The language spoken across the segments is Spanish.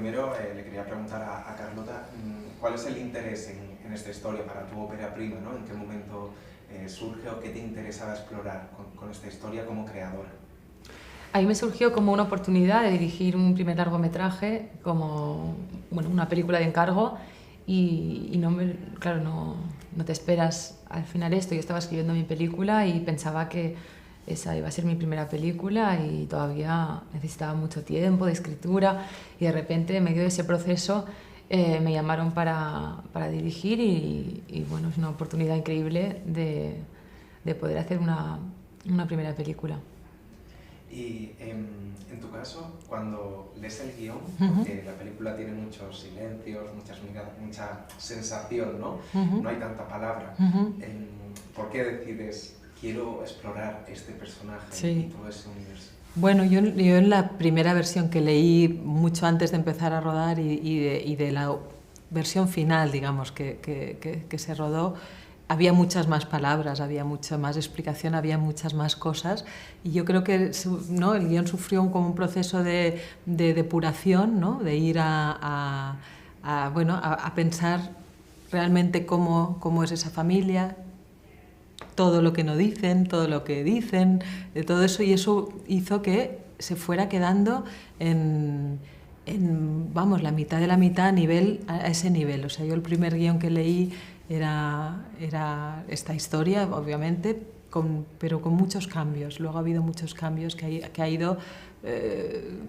primero le quería preguntar a Carlota, ¿cuál es el interés en esta historia para tu ópera prima, ¿no? ¿En qué momento surge o qué te interesaba explorar con esta historia como creadora? A mí me surgió como una oportunidad de dirigir un primer largometraje, como una película de encargo, y claro, no te esperas al final esto. Yo estaba escribiendo mi película y pensaba que esa iba a ser mi primera película y todavía necesitaba mucho tiempo de escritura, y de repente en medio de ese proceso me llamaron para dirigir y bueno, es una oportunidad increíble de poder hacer una primera película. Y en tu caso, cuando lees el guión, porque la película tiene muchos silencios, muchas miradas, mucha sensación, ¿no? No hay tanta palabra. ¿Por qué decides, quiero explorar este personaje y todo ese universo? Bueno, yo en la primera versión que leí mucho antes de empezar a rodar y de la versión final, digamos, que se rodó, había muchas más palabras, había mucha más explicación, había muchas más cosas, y yo creo que ¿no? el guión sufrió como un proceso de depuración, ¿no? De ir a pensar realmente cómo es esa familia, todo lo que no dicen, todo lo que dicen, de todo eso, y eso hizo que se fuera quedando la mitad de la mitad a ese nivel. O sea, yo el primer guión que leí era esta historia, obviamente, pero con muchos cambios. Luego ha habido muchos cambios que ha ido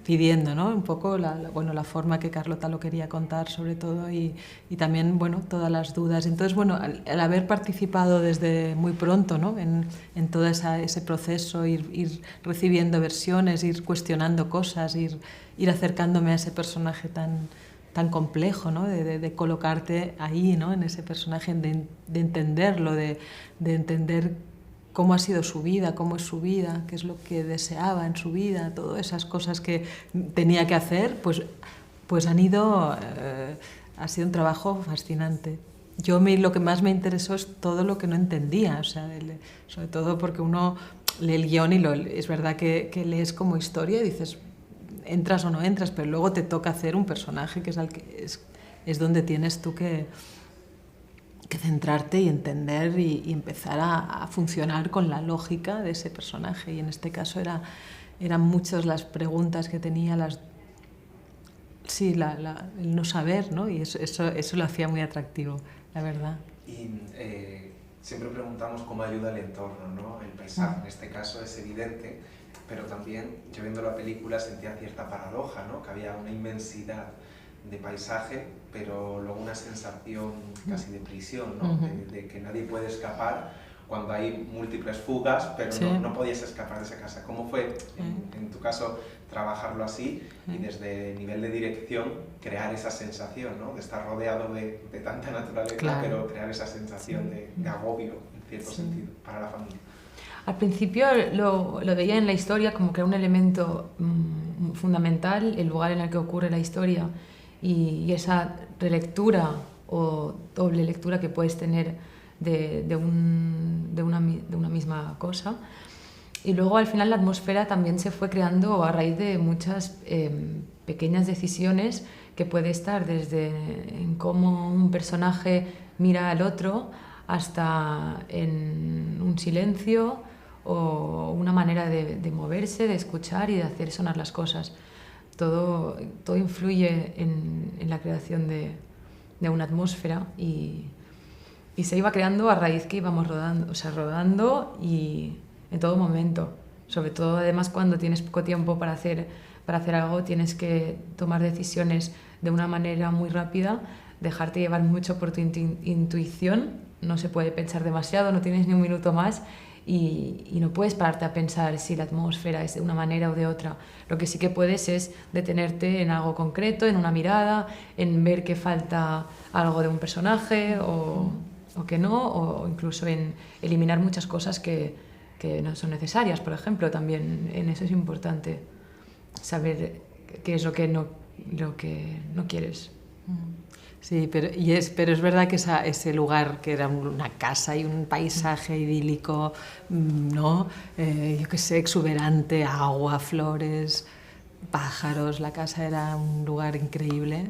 pidiendo, ¿no? Un poco la forma que Carlota lo quería contar, sobre todo, y también, bueno, todas las dudas. Entonces, bueno, al haber participado desde muy pronto, ¿no? en todo ese proceso, ir recibiendo versiones, ir cuestionando cosas, ir acercándome a ese personaje tan complejo, ¿no? de colocarte ahí, ¿no? En ese personaje, de entenderlo, de entender cómo ha sido su vida, cómo es su vida, qué es lo que deseaba en su vida, todas esas cosas que tenía que hacer, pues han ido... ha sido un trabajo fascinante. Lo que más me interesó es todo lo que no entendía, o sea, sobre todo porque uno lee el guión y es verdad que lees como historia y dices, entras o no entras, pero luego te toca hacer un personaje que es donde tienes tú que centrarte y entender y empezar a funcionar con la lógica de ese personaje. Y en este caso eran muchas las preguntas que tenía, el no saber, ¿no? Y eso lo hacía muy atractivo, la verdad. Y siempre preguntamos cómo ayuda el entorno, ¿no? El paisaje, en este caso, es evidente, pero también yo viendo la película sentía cierta paradoja, ¿no? Que había una inmensidad de paisaje, pero luego una sensación casi de prisión, ¿no? De que nadie puede escapar cuando hay múltiples fugas, pero no podías escapar de esa casa. ¿Cómo fue, en tu caso, trabajarlo así y desde el nivel de dirección crear esa sensación, ¿no? De estar rodeado de tanta naturaleza, pero crear esa sensación de agobio, en cierto sentido, para la familia? Al principio lo veía en la historia como que era un elemento fundamental, el lugar en el que ocurre la historia y esa relectura o doble lectura que puedes tener de una misma cosa. Y luego al final la atmósfera también se fue creando a raíz de muchas pequeñas decisiones que puede estar desde en cómo un personaje mira al otro hasta en un silencio o una manera de moverse, de escuchar y de hacer sonar las cosas. Todo influye en la creación de una atmósfera y se iba creando a raíz que íbamos rodando y en todo momento. Sobre todo, además, cuando tienes poco tiempo para hacer algo, tienes que tomar decisiones de una manera muy rápida, dejarte llevar mucho por tu intuición. No se puede pensar demasiado, no tienes ni un minuto más y no puedes pararte a pensar si la atmósfera es de una manera o de otra. Lo que sí que puedes es detenerte en algo concreto, en una mirada, en ver que falta algo de un personaje o que no, o incluso en eliminar muchas cosas que no son necesarias. Por ejemplo, también en eso es importante saber qué es lo que no quieres. Sí, pero es verdad que ese lugar que era una casa y un paisaje idílico, ¿no? Yo qué sé, exuberante, agua, flores, pájaros, la casa era un lugar increíble.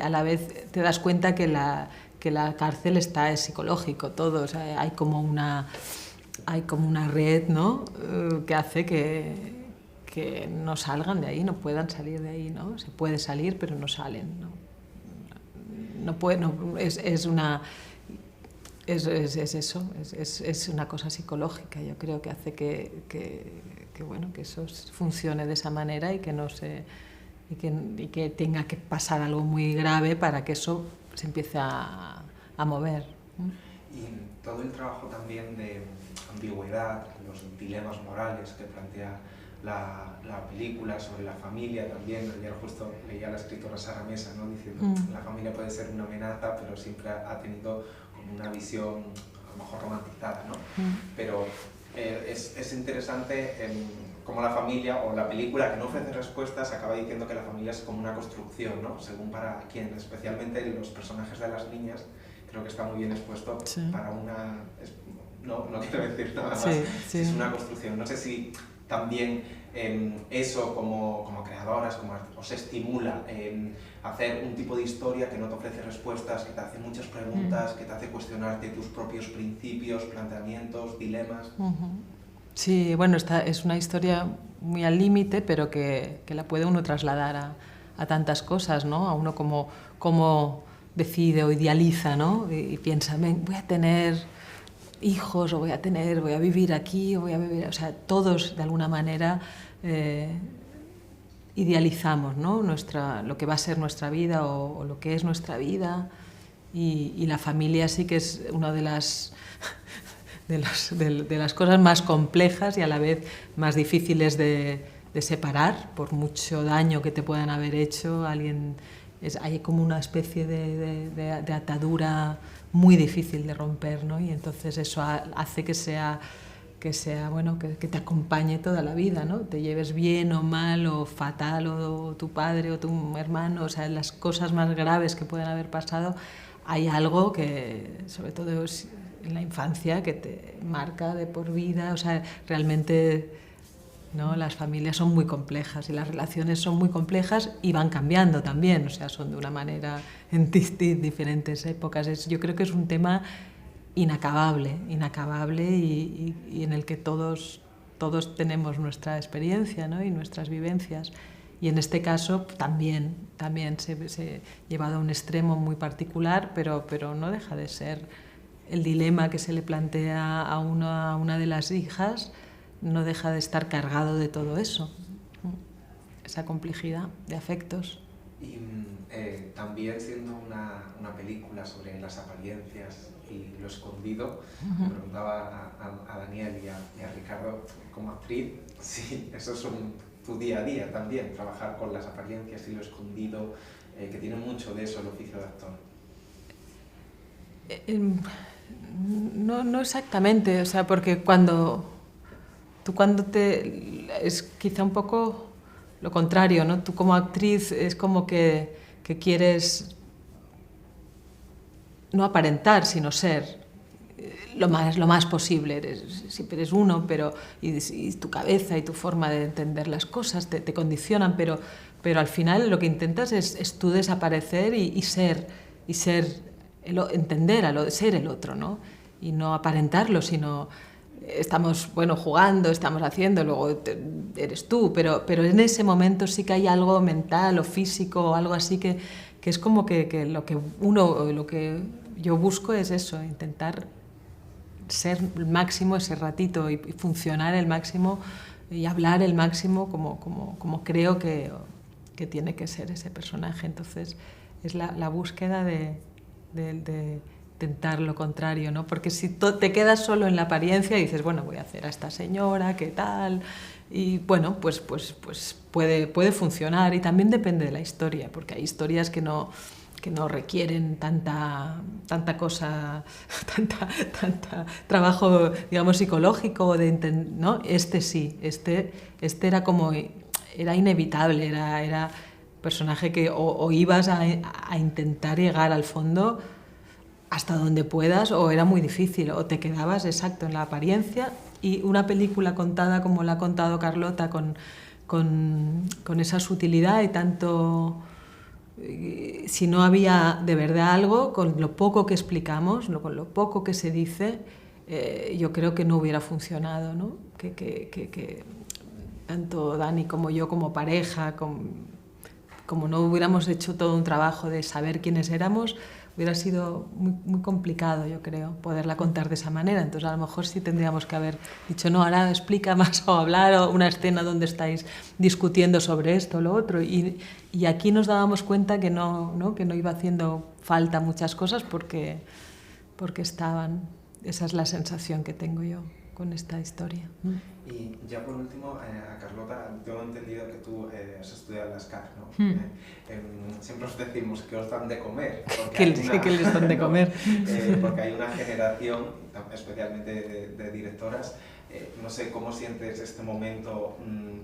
A la vez te das cuenta que la cárcel es psicológico, todo, o sea, hay como una red, ¿no? Que hace que no salgan de ahí, no puedan salir de ahí, ¿no? Se puede salir, pero no salen, ¿no? Es una cosa psicológica, yo creo que hace que eso funcione de esa manera y que no se y que tenga que pasar algo muy grave para que eso se empiece a mover. Y todo el trabajo también de ambigüedad, los dilemas morales que plantea la película sobre la familia también. Ayer justo leía a la escritora Sara Mesa, ¿no? Diciendo que la familia puede ser una amenaza, pero siempre ha tenido como una visión a lo mejor romantizada, ¿no? Pero es interesante cómo la familia o la película, que no ofrece respuestas, acaba diciendo que la familia es como una construcción, ¿no? Según para quién, especialmente los personajes de las niñas, creo que está muy bien expuesto para una... No quiero decir nada más, es una construcción. No sé si también eso como creadoras, os estimula hacer un tipo de historia que no te ofrece respuestas, que te hace muchas preguntas, que te hace cuestionarte tus propios principios, planteamientos, dilemas. Sí, bueno, es una historia muy al límite, pero que la puede uno trasladar a tantas cosas, ¿no? A uno como decide o idealiza, ¿no? Y piensa, voy a tener hijos, o voy a vivir aquí, o voy a vivir... O sea, todos, de alguna manera, idealizamos, ¿no? Lo que va a ser nuestra vida o lo que es nuestra vida. Y la familia sí que es una de las cosas más complejas y a la vez más difíciles de separar, por mucho daño que te puedan haber hecho. Hay como una especie de atadura muy difícil de romper, ¿no? Y entonces eso hace que sea bueno, que te acompañe toda la vida, ¿no? Te lleves bien o mal o fatal, o tu padre o tu hermano, o sea, las cosas más graves que pueden haber pasado, hay algo que, sobre todo en la infancia, que te marca de por vida. O sea, realmente, ¿no? Las familias son muy complejas y las relaciones son muy complejas y van cambiando también, o sea, son de una manera en diferentes épocas. Yo creo que es un tema inacabable y en el que todos tenemos nuestra experiencia, ¿no? Y nuestras vivencias. Y en este caso también se llevado a un extremo muy particular, pero no deja de ser el dilema que se le plantea a una de las hijas, no deja de estar cargado de todo eso, esa complejidad de afectos. Y también siendo una película sobre las apariencias y lo escondido, me preguntaba a Daniel y a Ricardo, como actriz, si eso es tu día a día también, trabajar con las apariencias y lo escondido, que tiene mucho de eso el oficio de actor. No exactamente, o sea, porque es quizá un poco lo contrario, ¿no? Tú como actriz es como que quieres no aparentar, sino ser lo más posible. Siempre eres uno, pero y tu cabeza y tu forma de entender las cosas te condicionan, pero al final lo que intentas es tú desaparecer y ser entender ser el otro, ¿no? Y no aparentarlo, sino estamos jugando, estamos haciendo, luego eres tú, pero en ese momento sí que hay algo mental o físico o algo así que es como que lo que yo busco es eso, intentar ser el máximo ese ratito y funcionar el máximo y hablar el máximo como creo que tiene que ser ese personaje. Entonces es la búsqueda de intentar lo contrario, ¿no? Porque si te quedas solo en la apariencia y dices, bueno, voy a hacer a esta señora, ¿qué tal? Y bueno, pues puede funcionar, y también depende de la historia, porque hay historias que no requieren tanta cosa, tanta trabajo, digamos, psicológico, ¿no? Sí, era inevitable, era personaje que o ibas a intentar llegar al fondo hasta donde puedas, o era muy difícil, o te quedabas exacto en la apariencia. Y una película contada como la ha contado Carlota, con con esa sutilidad y tanto... Si no había de verdad algo, con lo poco que explicamos, con lo poco que se dice, yo creo que no hubiera funcionado, ¿no? Que tanto Dani como yo como pareja, como no hubiéramos hecho todo un trabajo de saber quiénes éramos, hubiera sido muy, muy complicado, yo creo, poderla contar de esa manera. Entonces, a lo mejor sí tendríamos que haber dicho, no, ahora explica más o hablar, o una escena donde estáis discutiendo sobre esto o lo otro. Y aquí nos dábamos cuenta que no iba haciendo falta muchas cosas porque estaban. Esa es la sensación que tengo yo con esta historia. Y ya por último, a Carlota, tengo entendido que tú has estudiado en la SCAC, ¿no? Siempre os decimos que os dan de comer. Que les dan de comer. Porque hay una generación, especialmente de directoras, no sé cómo sientes este momento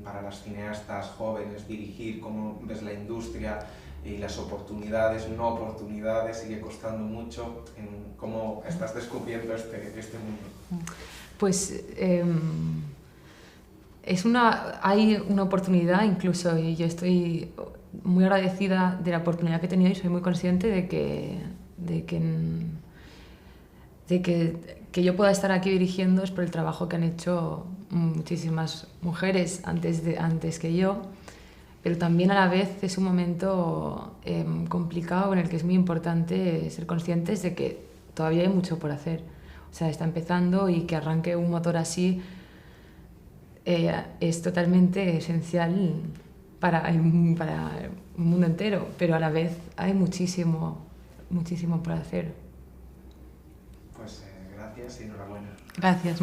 para las cineastas jóvenes, dirigir, cómo ves la industria y las oportunidades, no oportunidades, sigue costando mucho. ¿Cómo estás descubriendo este mundo? Pues hay una oportunidad incluso, y yo estoy muy agradecida de la oportunidad que he tenido y soy muy consciente de que yo pueda estar aquí dirigiendo es por el trabajo que han hecho muchísimas mujeres antes que yo, pero también a la vez es un momento complicado en el que es muy importante ser conscientes de que todavía hay mucho por hacer. O sea, está empezando y que arranque un motor así es totalmente esencial para el mundo entero, pero a la vez hay muchísimo por hacer. Pues gracias y enhorabuena. Gracias.